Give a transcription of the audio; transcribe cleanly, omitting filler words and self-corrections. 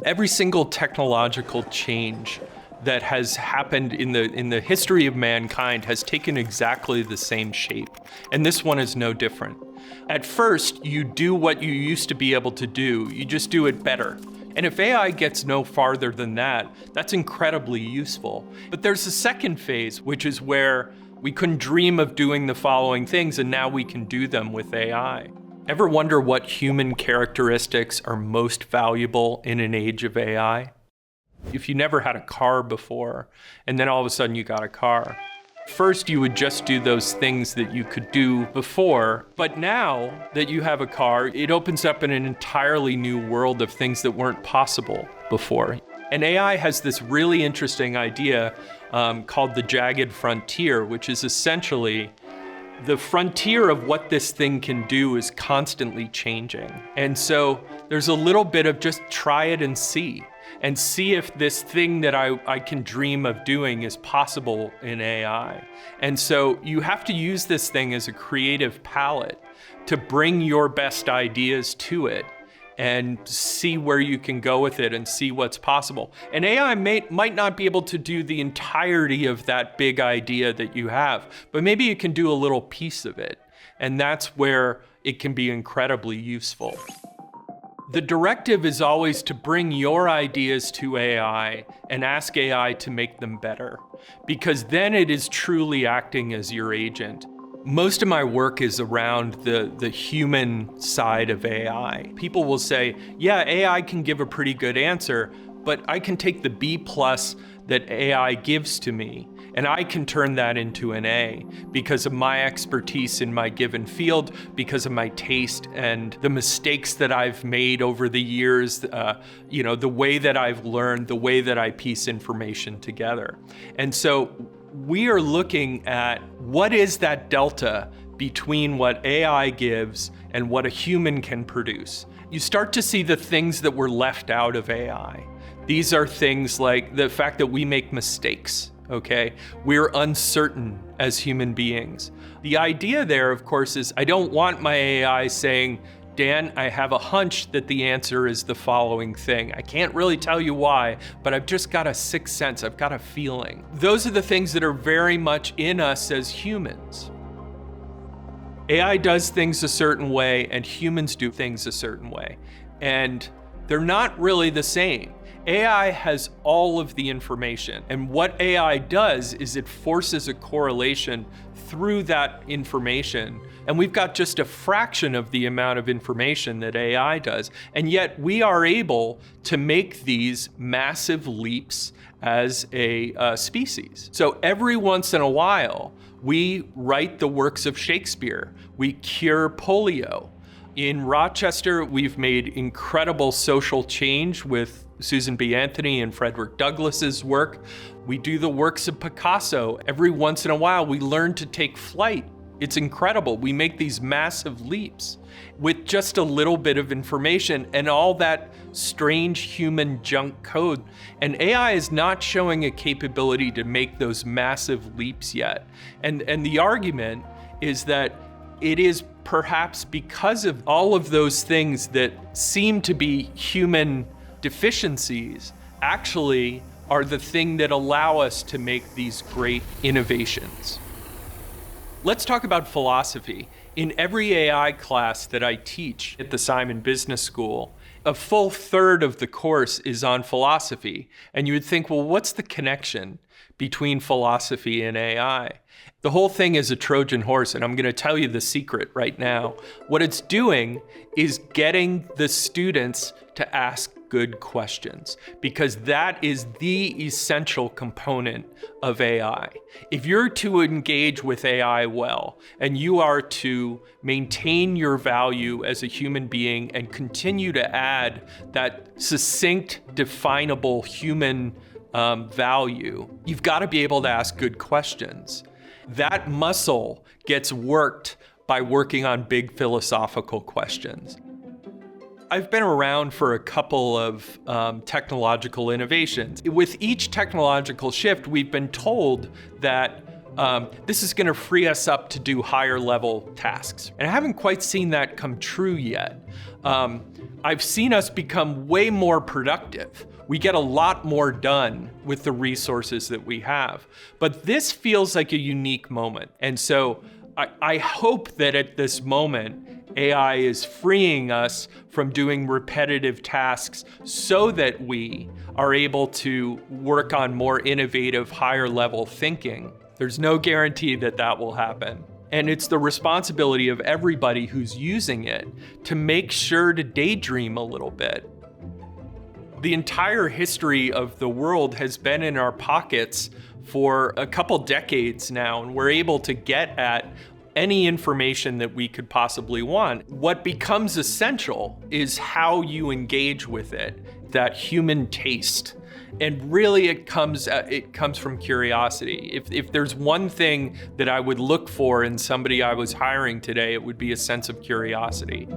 Every single technological change that has happened in the history of mankind has taken exactly the same shape. And this one is no different. At first, you do what you used to be able to do. You just do it better. And if AI gets no farther than that, that's incredibly useful. But there's a second phase, which is where we couldn't dream of doing the following things, and now we can do them with AI. Ever wonder what human characteristics are most valuable in an age of AI? If you never had a car before, and then all of a sudden you got a car, first you would just do those things that you could do before, but now that you have a car, it opens up an entirely new world of things that weren't possible before. And AI has this really interesting idea called the jagged frontier, which is essentially the frontier of what this thing can do is constantly changing. And so there's a little bit of just try it and see if this thing that I can dream of doing is possible in AI. And so you have to use this thing as a creative palette to bring your best ideas to it and see where you can go with it and see what's possible. And AI might not be able to do the entirety of that big idea that you have, but maybe you can do a little piece of it. And that's where it can be incredibly useful. The directive is always to bring your ideas to AI and ask AI to make them better, because then it is truly acting as your agent. Most of my work is around the human side of AI. People will say, yeah, AI can give a pretty good answer, but I can take the B+ that AI gives to me, and I can turn that into an A because of my expertise in my given field, because of my taste and the mistakes that I've made over the years, the way that I've learned, the way that I piece information together. And so we are looking at what is that delta between what AI gives and what a human can produce. You start to see the things that were left out of AI. These are things like the fact that we make mistakes, okay? We're uncertain as human beings. The idea there, of course, is I don't want my AI saying, Dan, I have a hunch that the answer is the following thing. I can't really tell you why, but I've just got a sixth sense. I've got a feeling. Those are the things that are very much in us as humans. AI does things a certain way and humans do things a certain way. And they're not really the same. AI has all of the information, and what AI does is it forces a correlation through that information, and we've got just a fraction of the amount of information that AI does, and yet we are able to make these massive leaps as a species. So every once in a while, we write the works of Shakespeare, we cure polio. In Rochester, we've made incredible social change with Susan B. Anthony and Frederick Douglass's work. We do the works of Picasso. Every once in a while, we learn to take flight. It's incredible. We make these massive leaps with just a little bit of information and all that strange human junk code. And AI is not showing a capability to make those massive leaps yet. And the argument is that it is perhaps because of all of those things that seem to be human deficiencies actually are the thing that allow us to make these great innovations. Let's talk about philosophy. In every AI class that I teach at the Simon Business School, a full third of the course is on philosophy. And you would think, well, what's the connection between philosophy and AI? The whole thing is a Trojan horse, and I'm going to tell you the secret right now. What it's doing is getting the students to ask good questions, because that is the essential component of AI. If you're to engage with AI well, and you are to maintain your value as a human being and continue to add that succinct, definable human value, you've got to be able to ask good questions. That muscle gets worked by working on big philosophical questions. I've been around for a couple of technological innovations. With each technological shift, we've been told that this is going to free us up to do higher level tasks. And I haven't quite seen that come true yet. I've seen us become way more productive. We get a lot more done with the resources that we have. But this feels like a unique moment. And so I hope that at this moment, AI is freeing us from doing repetitive tasks so that we are able to work on more innovative, higher level thinking. There's no guarantee that that will happen. And it's the responsibility of everybody who's using it to make sure to daydream a little bit. The entire history of the world has been in our pockets for a couple decades now, and we're able to get at any information that we could possibly want. What becomes essential is how you engage with it, that human taste. And really it comes from curiosity. If there's one thing that I would look for in somebody I was hiring today, it would be a sense of curiosity.